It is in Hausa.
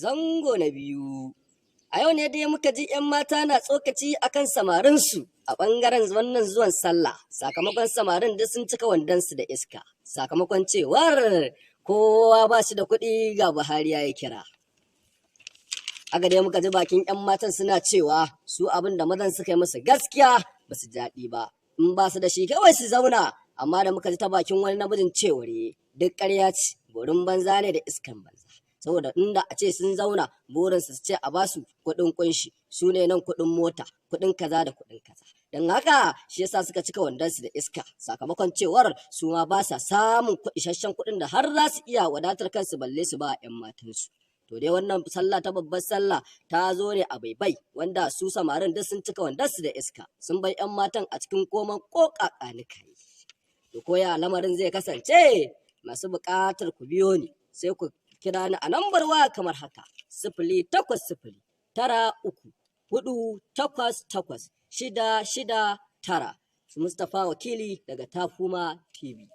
Zango na biyu. A yau ne dai muka ji 'yan mata na tsokaci akan samarinsu a ɓangaren wannan zuwan sallah, sakamakon samarin duk sun cika wandonsu da iska, sakamakon cewar kowa ba shi da kuɗi ga Buhari ya yi kira. Haka dai muka ji bakin 'yan matan suna cewa su abin da mazan suka yi musu gaskiya ba su daɗi ba, in ba su da shi kawai su zauna, amma da muka ji ta bakin wani namijin cewar duk ƙarya ce, burin banza ne da iskan banza. Saboda inda a ce sun zauna burinsu su ce a basu kuɗin kunshi, su ne nan kuɗin mota, kuɗin kaza da kuɗin kaza. Don haka shi yasa suka cika wandonsu da iska, sakamakon cewar su ma ba sa samun isasshen kuɗin da har za su iya wadatar kansu balle su ba 'yan matansu. To dai wannan sallah ta babbar sallah ta zo ne a baibai, wanda su samarin duk sun cika wandonsu da iska, sun bai 'yan matan a cikin koman ƙoƙaƙanikai. To koya lamarin zai kasance? Masu buƙatar ku biyo ni, sai ku kira ni a lambar waya kamar haka: 0803-488-669. Mustapha Wakili daga Tafuma TV.